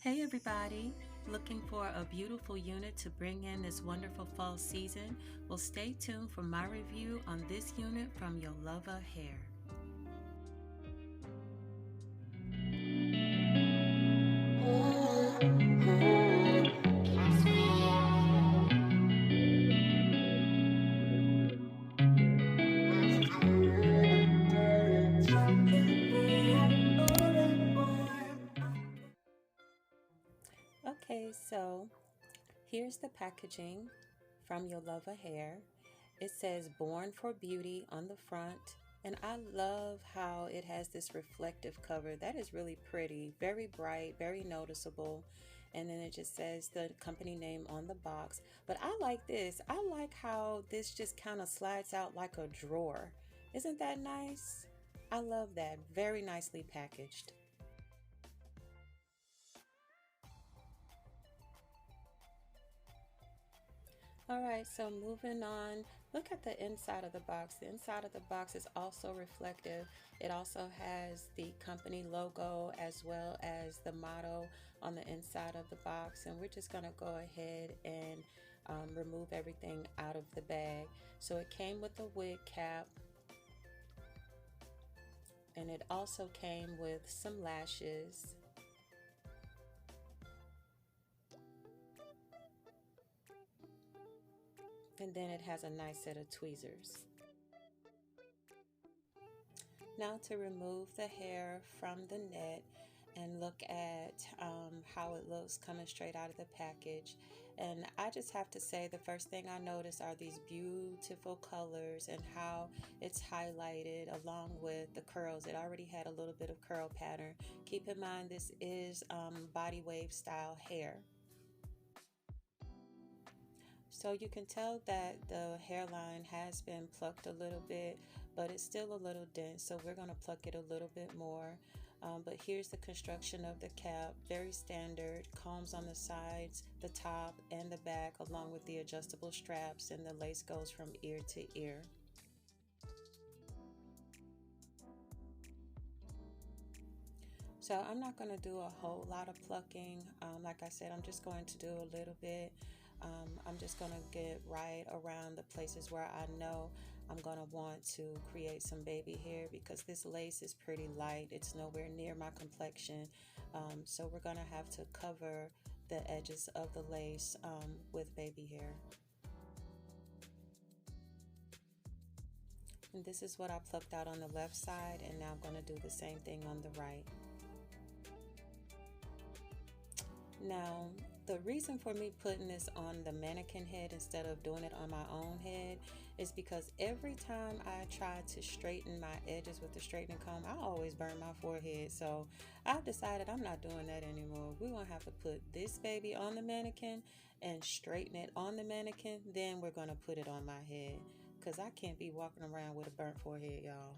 Hey everybody! Looking for a beautiful unit to bring in this wonderful fall season? Well, stay tuned for my review on this unit from Yolova Hair. Okay, so here's the packaging from Yolova Hair. It says Born for Beauty on the front, and I love how it has this reflective cover. That is really pretty, very bright, very noticeable. And then it just says the company name on the box. But I like this. I like how this just kind of slides out like a drawer. Isn't that nice? I love that. Very nicely packaged. All right, so moving on, look at the inside of the box. The inside of the box is also reflective. It also has the company logo as well as the motto on the inside of the box. And we're just gonna go ahead and remove everything out of the bag. So it came with a wig cap, and it also came with some lashes. And then it has a nice set of tweezers. Now to remove the hair from the net and look at how it looks coming straight out of the package. And I just have to say, the first thing I notice are these beautiful colors and how it's highlighted along with the curls. It already had a little bit of curl pattern. Keep in mind, this is body wave style hair. So you can tell that the hairline has been plucked a little bit, but it's still a little dense, so we're going to pluck it a little bit more. But here's the construction of the cap, very standard, combs on the sides, the top, and the back, along with the adjustable straps, and the lace goes from ear to ear. So I'm not going to do a whole lot of plucking. Like I said, I'm just going to do a little bit. I'm just going to get right around the places where I know I'm going to want to create some baby hair, because this lace is pretty light. It's nowhere near my complexion. So we're going to have to cover the edges of the lace with baby hair. And this is what I plucked out on the left side, and now I'm going to do the same thing on the right. Now, the reason for me putting this on the mannequin head instead of doing it on my own head is because every time I try to straighten my edges with the straightening comb, I always burn my forehead. So I've decided I'm not doing that anymore. We're going to have to put this baby on the mannequin and straighten it on the mannequin. Then we're going to put it on my head, because I can't be walking around with a burnt forehead, y'all.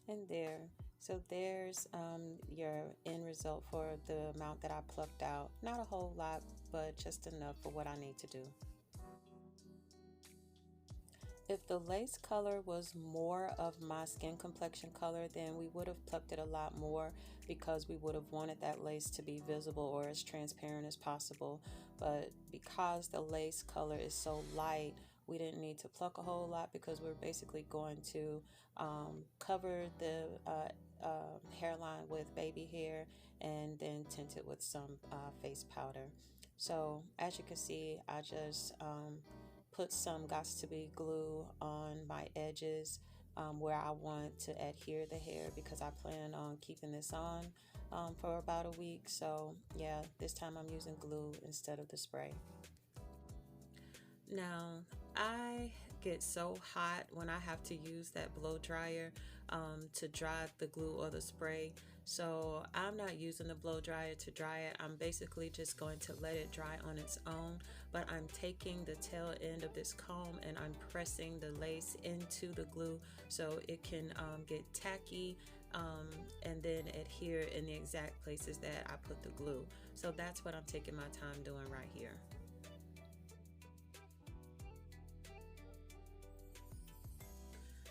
And there, so there's your end result for the amount that I plucked out. Not a whole lot, but just enough for what I need to do. If the lace color was more of my skin complexion color, then we would have plucked it a lot more, because we would have wanted that lace to be visible or as transparent as possible. But because the lace color is so light, we didn't need to pluck a whole lot, because we're basically going to cover the hairline with baby hair and then tint it with some face powder. So as you can see, I just put some Gots to Be glue on my edges where I want to adhere the hair, because I plan on keeping this on for about a week. So yeah, this time I'm using glue instead of the spray. Now, I get so hot when I have to use that blow dryer to dry the glue or the spray. So I'm not using the blow dryer to dry it. I'm basically just going to let it dry on its own. But I'm taking the tail end of this comb and I'm pressing the lace into the glue so it can get tacky and then adhere in the exact places that I put the glue. So that's what I'm taking my time doing right here.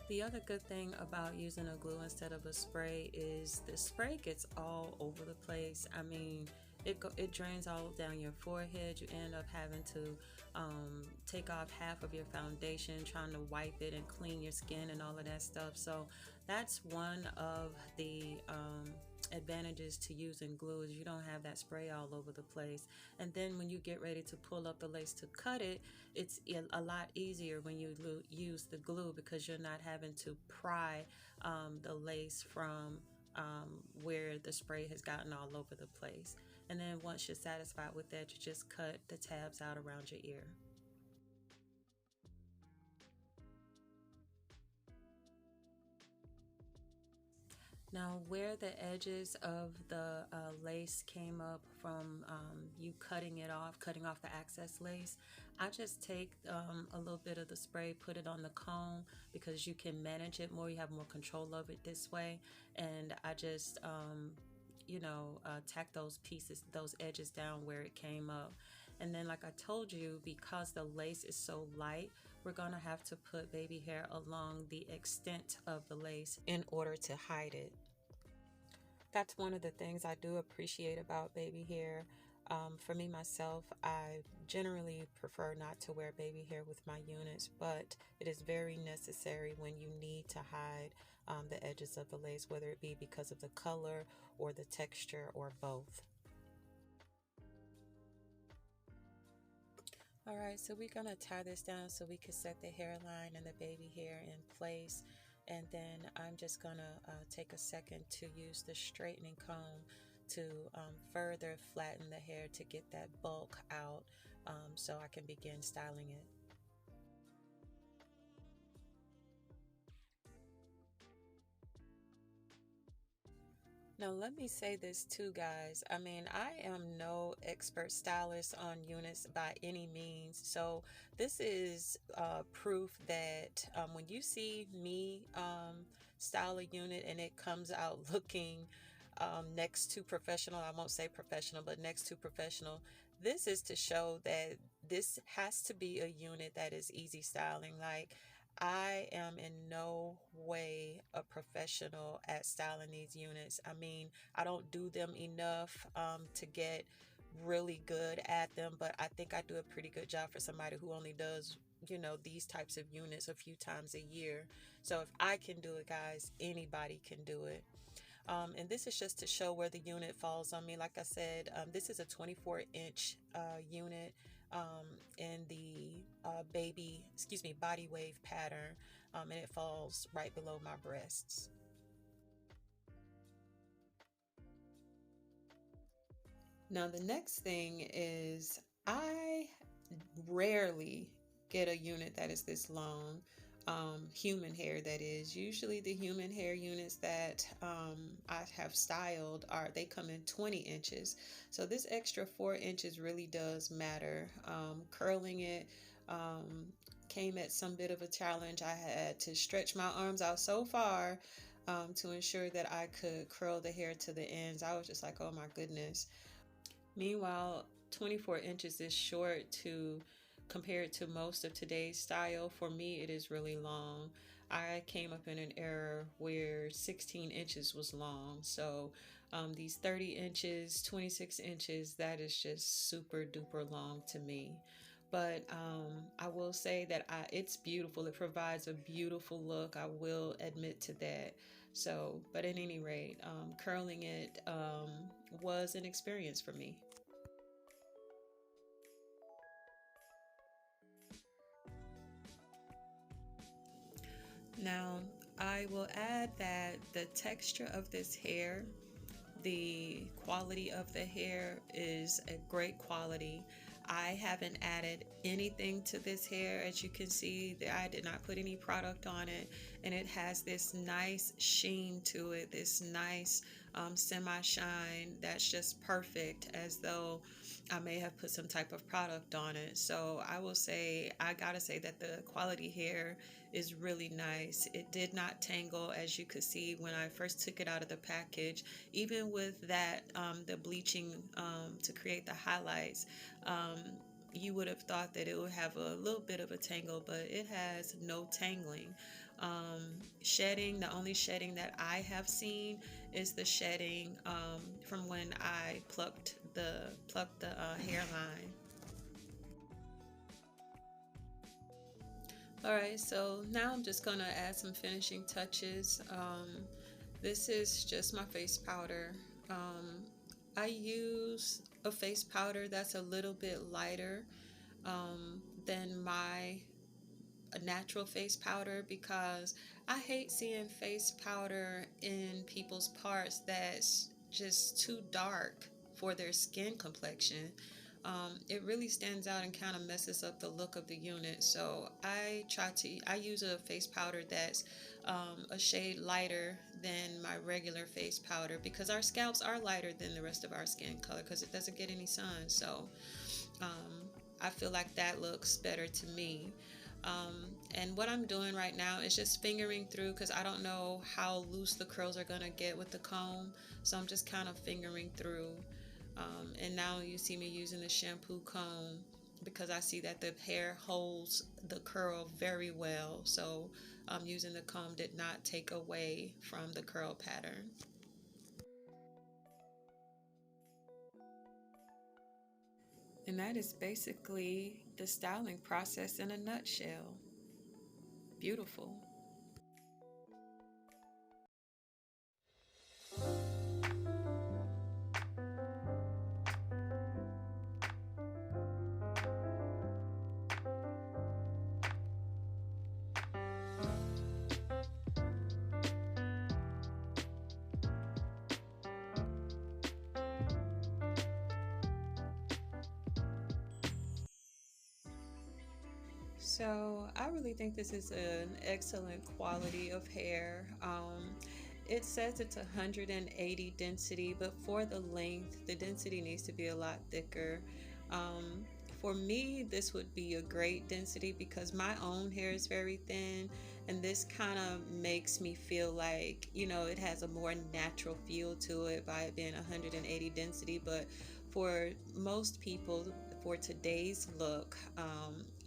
The other good thing about using a glue instead of a spray is the spray gets all over the place. I mean, it drains all down your forehead. You end up having to take off half of your foundation, trying to wipe it and clean your skin and all of that stuff. So that's one of the advantages to using glue, is you don't have that spray all over the place. And then when you get ready to pull up the lace to cut it, it's a lot easier when you use the glue, because you're not having to pry the lace from where the spray has gotten all over the place. And then once you're satisfied with that, you just cut the tabs out around your ear. Now, where the edges of the lace came up from you cutting off the excess lace, I just take a little bit of the spray, put it on the comb, because you can manage it more. You have more control of it this way. And I just, tack those pieces, those edges down where it came up. And then, like I told you, because the lace is so light, we're gonna have to put baby hair along the extent of the lace in order to hide it. That's one of the things I do appreciate about baby hair. For me myself, I generally prefer not to wear baby hair with my units, but it is very necessary when you need to hide the edges of the lace, whether it be because of the color or the texture or both. All right, so we're gonna tie this down so we can set the hairline and the baby hair in place. And then I'm just gonna take a second to use the straightening comb to further flatten the hair to get that bulk out, so I can begin styling it. Now, let me say this too, guys. I mean, I am no expert stylist on units by any means. So, this is proof that when you see me style a unit and it comes out looking next to professional, I won't say professional, but next to professional, this is to show that this has to be a unit that is easy styling. Like, I am in no way a professional at styling these units. I mean, I don't do them enough to get really good at them, but I think I do a pretty good job for somebody who only does, these types of units a few times a year. So if I can do it, guys, anybody can do it. And this is just to show where the unit falls on me. Like I said, this is a 24-inch unit in the body wave pattern, and it falls right below my breasts. Now, the next thing is I rarely get a unit that is this long. Human hair, that is. Usually the human hair units that I have styled they come in 20 inches. So this extra 4 inches really does matter. Curling it came at some bit of a challenge. I had to stretch my arms out so far to ensure that I could curl the hair to the ends. I was just like, oh my goodness. Meanwhile, 24 inches is short to compared to most of today's style. For me, it is really long. I came up in an era where 16 inches was long. So these 30 inches, 26 inches, that is just super duper long to me. But I will say that it's beautiful. It provides a beautiful look. I will admit to that. So, but at any rate, curling it was an experience for me. Now, I will add that the texture of this hair, the quality of the hair is a great quality. I haven't added anything to this hair. As you can see, I did not put any product on it, and it has this nice sheen to it, this nice semi-shine that's just perfect, as though I may have put some type of product on it. So I gotta say that the quality hair is really nice. It did not tangle, as you could see when I first took it out of the package. Even with that, the bleaching to create the highlights, you would have thought that it would have a little bit of a tangle, but it has no tangling. Shedding, the only shedding that I have seen is the shedding from when I plucked the hairline. Alright, so now I'm just going to add some finishing touches. This is just my face powder. I use a face powder that's a little bit lighter than my natural face powder, because I hate seeing face powder in people's parts that's just too dark for their skin complexion. It really stands out and kind of messes up the look of the unit. So I use a face powder that's a shade lighter than my regular face powder, because our scalps are lighter than the rest of our skin color because it doesn't get any sun. So I feel like that looks better to me. And what I'm doing right now is just fingering through, because I don't know how loose the curls are going to get with the comb. So I'm just kind of fingering through. And now you see me using the shampoo comb because I see that the hair holds the curl very well. So using the comb did not take away from the curl pattern. And that is basically the styling process in a nutshell. Beautiful. So I really think this is an excellent quality of hair. It says it's 180 density, but for the length, the density needs to be a lot thicker. Um, for me, this would be a great density because my own hair is very thin, and this kind of makes me feel like, it has a more natural feel to it by it being 180 density. But for most people, for today's look,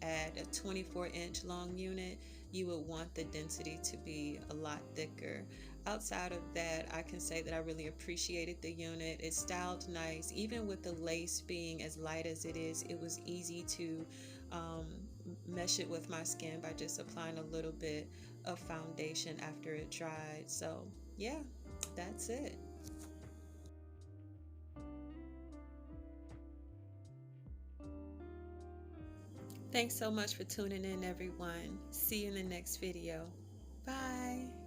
at a 24-inch long unit, you would want the density to be a lot thicker. Outside of that, I can say that I really appreciated the unit. It styled nice. Even with the lace being as light as it is, it was easy to mesh it with my skin by just applying a little bit of foundation after it dried. So yeah, that's it. Thanks so much for tuning in, everyone. See you in the next video. Bye.